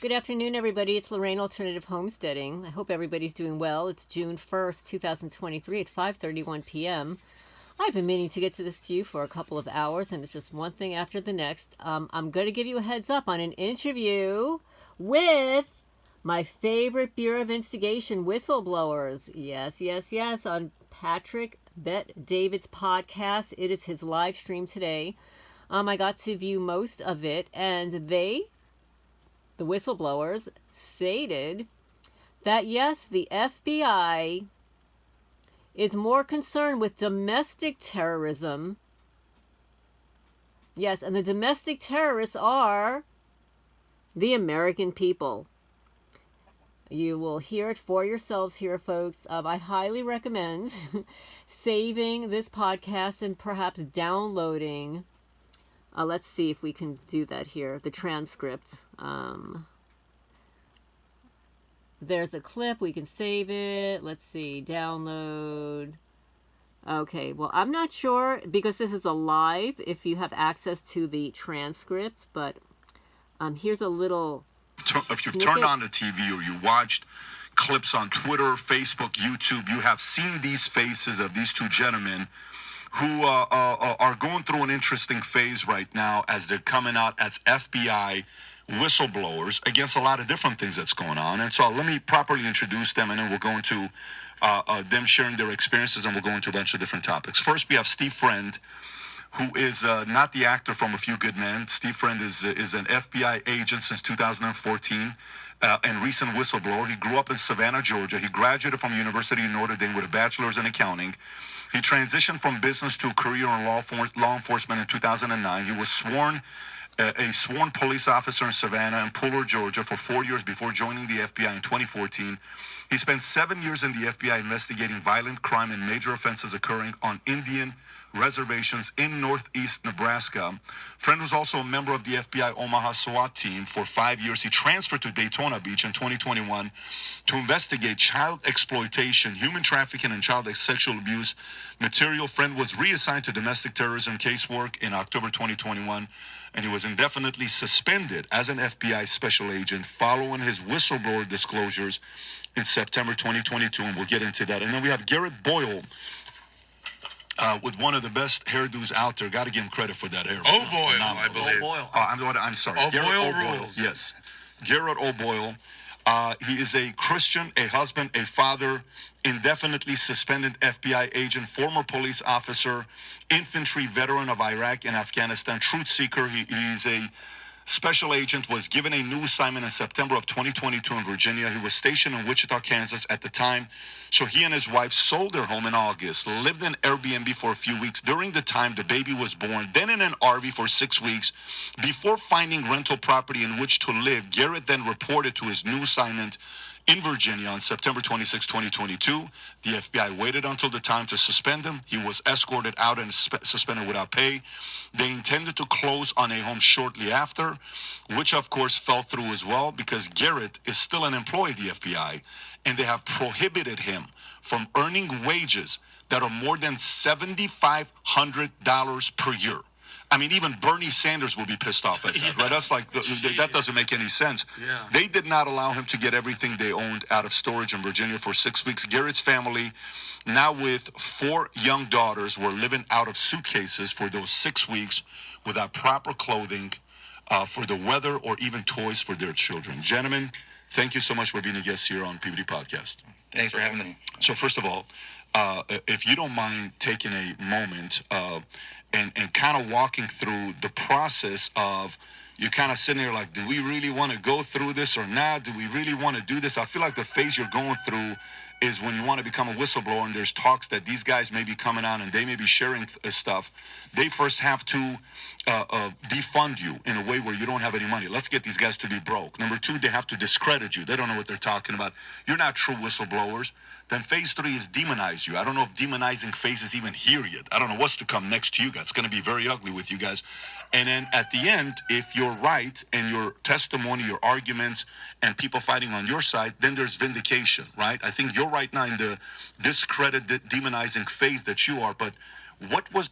Good afternoon, everybody. It's Lorraine Alternative Homesteading. I hope everybody's doing well. It's June 1st, 2023 at 5:31 p.m. I've been meaning to get to this to you for a couple of hours, and it's just one thing after the next. I'm going to give you a heads up on an interview with my favorite Bureau of Instigation whistleblowers. Yes, on Patrick Bet David's podcast. It is his live stream today. I got to view most of it, and the whistleblowers, stated that yes, the FBI is more concerned with domestic terrorism. Yes, and the domestic terrorists are the American people. You will hear it for yourselves here, folks. I highly recommend saving this podcast and perhaps downloading. Let's see if we can do that here. The transcript. There's a clip. We can save it. Let's see. Download. Okay. Well, I'm not sure because this is a live if you have access to the transcript. But here's a little If you've turned on the TV or you watched clips on Twitter, Facebook, YouTube, you have seen these faces of these two gentlemen who are going through an interesting phase right now as they're coming out as FBI whistleblowers against a lot of different things that's going on. And so let me properly introduce them, and then we'll go into them sharing their experiences, and we'll go into a bunch of different topics. First, we have Steve Friend, who is not the actor from A Few Good Men. Steve Friend is an FBI agent since 2014 and recent whistleblower. He grew up in Savannah, Georgia. He graduated from University of Notre Dame with a bachelor's in accounting. He transitioned from business to a career in law enforcement in 2009. He was a sworn police officer in Savannah and Pooler, Georgia for 4 years before joining the FBI in 2014. He spent 7 years in the FBI investigating violent crime and major offenses occurring on Indian reservations in northeast Nebraska. Friend was also a member of the FBI Omaha SWAT team for 5 years. He transferred to Daytona Beach in 2021 to investigate child exploitation, human trafficking, and child sexual abuse material. Friend was reassigned to domestic terrorism casework in October 2021, and he was indefinitely suspended as an FBI special agent following his whistleblower disclosures in September 2022, and we'll get into that. And then we have Garrad OBoyle, with one of the best hairdos out there. Got to give him credit for that hair. OBoyle, I believe. I'm sorry. OBoyle rules. Yes. Garrad OBoyle. He is a Christian, a husband, a father, indefinitely suspended FBI agent, former police officer, infantry veteran of Iraq and Afghanistan, truth seeker. He's a special agent, was given a new assignment in September of 2022 in Virginia. He was stationed in Wichita, Kansas at the time. So he and his wife sold their home in August, lived in Airbnb for a few weeks. During the time the baby was born, then in an RV for 6 weeks. Before finding rental property in which to live, Garrad then reported to his new assignment in Virginia on September 26, 2022. The FBI waited until the time to suspend him. He was escorted out and suspended without pay. They intended to close on a home shortly after, which of course fell through as well because Garrad is still an employee of the FBI, and they have prohibited him from earning wages that are more than $7,500 per year. I mean, even Bernie Sanders will be pissed off at that, right? That's like, that doesn't make any sense. Yeah. They did not allow him to get everything they owned out of storage in Virginia for 6 weeks. Garrett's family, now with 4 young daughters, were living out of suitcases for those 6 weeks without proper clothing for the weather or even toys for their children. Gentlemen, thank you so much for being a guest here on PBD Podcast. Thanks for having us. So first of all, if you don't mind taking a moment and kind of walking through the process of, you're kind of sitting there like, do we really want to go through this or not? Do we really want to do this? I feel like the phase you're going through is when you want to become a whistleblower and there's talks that these guys may be coming on and they may be sharing stuff. They first have to defund you in a way where you don't have any money. Let's get these guys to be broke. Number 2, they have to discredit you. They don't know what they're talking about. You're not true whistleblowers. Then phase 3 is demonize you. I don't know if demonizing phase is even here yet. I don't know what's to come next to you guys. It's going to be very ugly with you guys. And then at the end, if you're right and your testimony, your arguments, and people fighting on your side, then there's vindication, right? I think you're right now in the discredit, demonizing phase that you are. But what was...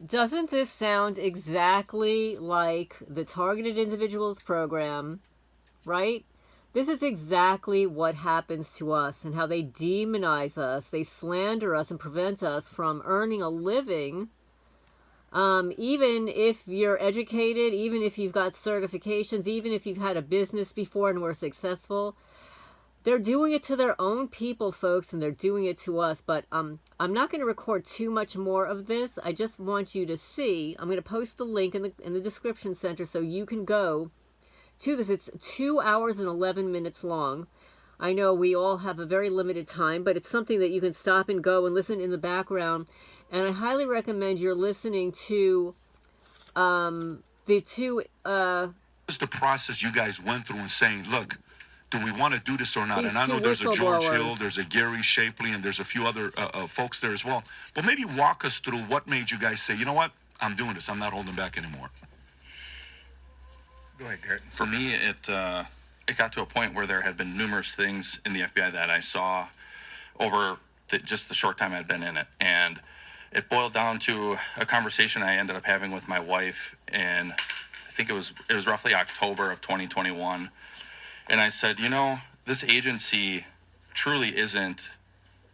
Doesn't this sound exactly like the Targeted Individuals program right? This is exactly what happens to us and how they demonize us. They slander us and prevent us from earning a living. Even if you're educated, even if you've got certifications, even if you've had a business before and were successful, they're doing it to their own people, folks, and they're doing it to us. But I'm not going to record too much more of this. I just want you to see. I'm going to post the link in the description center so you can go to this. It's 2 hours and 11 minutes long. I know we all have a very limited time, but it's something that you can stop and go and listen in the background. And I highly recommend you're listening to the two... What's the process you guys went through and saying, look, do we want to do this or not? These And I know two there's a George whistleblowers. Hill, there's a Gary Shapley, and there's a few other folks there as well. But maybe walk us through what made you guys say, you know what, I'm doing this. I'm not holding back anymore. Go ahead, Garrett. For me, it got to a point where there had been numerous things in the FBI that I saw over just the short time I'd been in it. And it boiled down to a conversation I ended up having with my wife in, I think it was roughly October of 2021. And I said, you know, this agency truly isn't,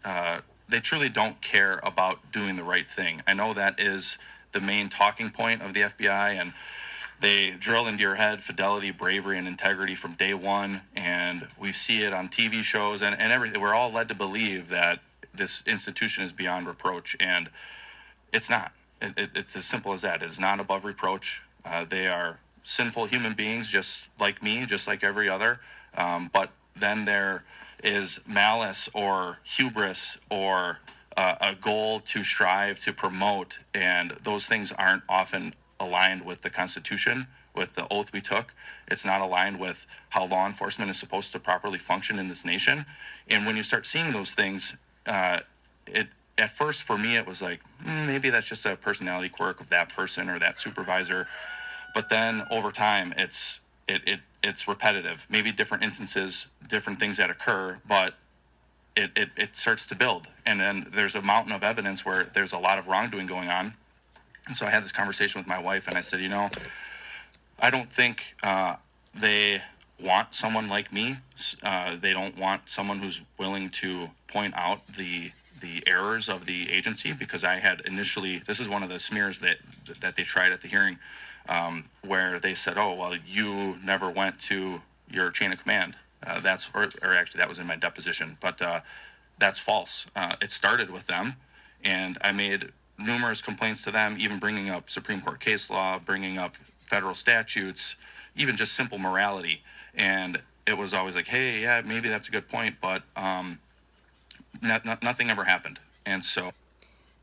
they truly don't care about doing the right thing. I know that is the main talking point of the FBI, and they drill into your head fidelity, bravery, and integrity from day one. And we see it on TV shows and everything. We're all led to believe that this institution is beyond reproach, and it's not. It's as simple as that. It's not above reproach. They are sinful human beings, just like me, just like every other. But then there is malice or hubris or a goal to strive to promote, and those things aren't often aligned with the Constitution, with the oath we took. It's not aligned with how law enforcement is supposed to properly function in this nation. And when you start seeing those things, at first for me it was like, maybe that's just a personality quirk of that person or that supervisor. But then over time, it's repetitive. Maybe different instances, different things that occur, but it starts to build. And then there's a mountain of evidence where there's a lot of wrongdoing going on. And so I had this conversation with my wife, and I said, you know, I don't think they want someone like me. They don't want someone who's willing to point out the errors of the agency, because I had initially, this is one of the smears that they tried at the hearing, where they said, oh, well, you never went to your chain of command. Or actually that was in my deposition, but that's false. It started with them, and I made numerous complaints to them, even bringing up Supreme Court case law, bringing up federal statutes, even just simple morality. And it was always like, hey, yeah, maybe that's a good point, but nothing ever happened. And so...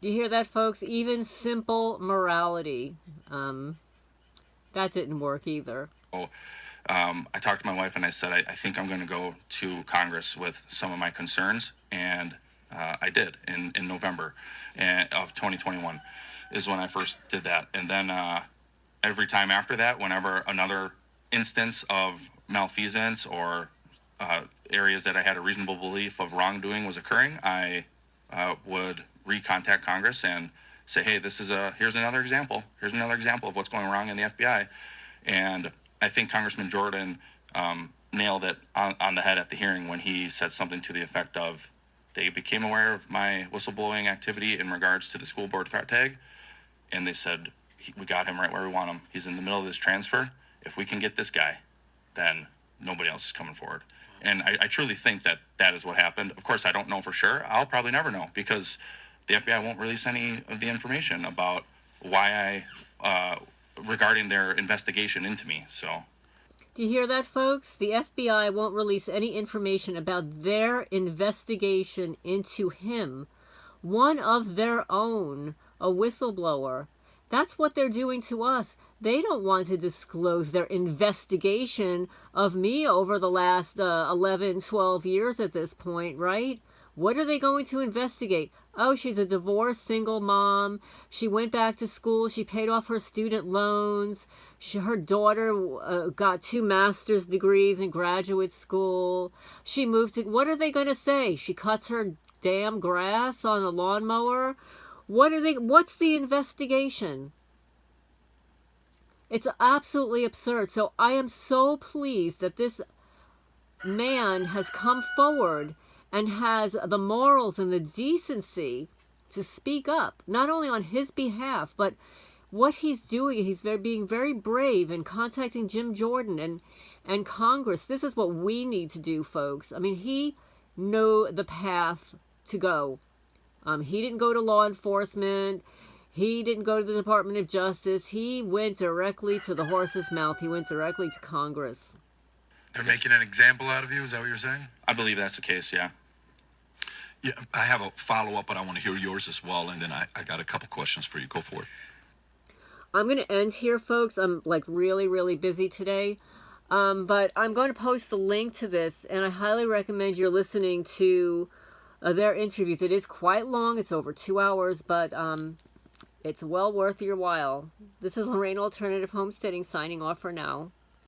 Do you hear that, folks? Even simple morality. That didn't work either. I talked to my wife and I said, I think I'm going to go to Congress with some of my concerns. And I did in November of 2021 is when I first did that. And then every time after that, whenever another instance of malfeasance or areas that I had a reasonable belief of wrongdoing was occurring, I would recontact Congress and say, hey, here's another example. Here's another example of what's going wrong in the FBI. And I think Congressman Jordan nailed it on the head at the hearing when he said something to the effect of, they became aware of my whistleblowing activity in regards to the school board threat tag, and they said, we got him right where we want him. He's in the middle of this transfer. If we can get this guy, then nobody else is coming forward. And I truly think that is what happened. Of course, I don't know for sure. I'll probably never know, because the FBI won't release any of the information about why regarding their investigation into me. So, do you hear that, folks? The FBI won't release any information about their investigation into him, one of their own, a whistleblower. That's what they're doing to us. They don't want to disclose their investigation of me over the last 11, 12 years at this point, right? What are they going to investigate? Oh, she's a divorced single mom. She went back to school. She paid off her student loans. Her daughter got 2 master's degrees in graduate school. She moved to... What are they going to say? She cuts her damn grass on a lawnmower? What's the investigation? It's absolutely absurd. So I am so pleased that this man has come forward and has the morals and the decency to speak up, not only on his behalf, but what he's doing. He's being very brave and contacting Jim Jordan and Congress. This is what we need to do, folks. I mean, he knew the path to go. He didn't go to law enforcement. He didn't go to the Department of Justice. He went directly to the horse's mouth. He went directly to Congress. They're making an example out of you? Is that what you're saying? I believe that's the case, yeah. Yeah, I have a follow-up, but I want to hear yours as well, and then I got a couple questions for you. Go for it. I'm going to end here, folks. I'm like really, really busy today. But I'm going to post the link to this, and I highly recommend you're listening to their interviews. It is quite long. It's over 2 hours, but it's well worth your while. This is Lorraine Alternative Homesteading signing off for now.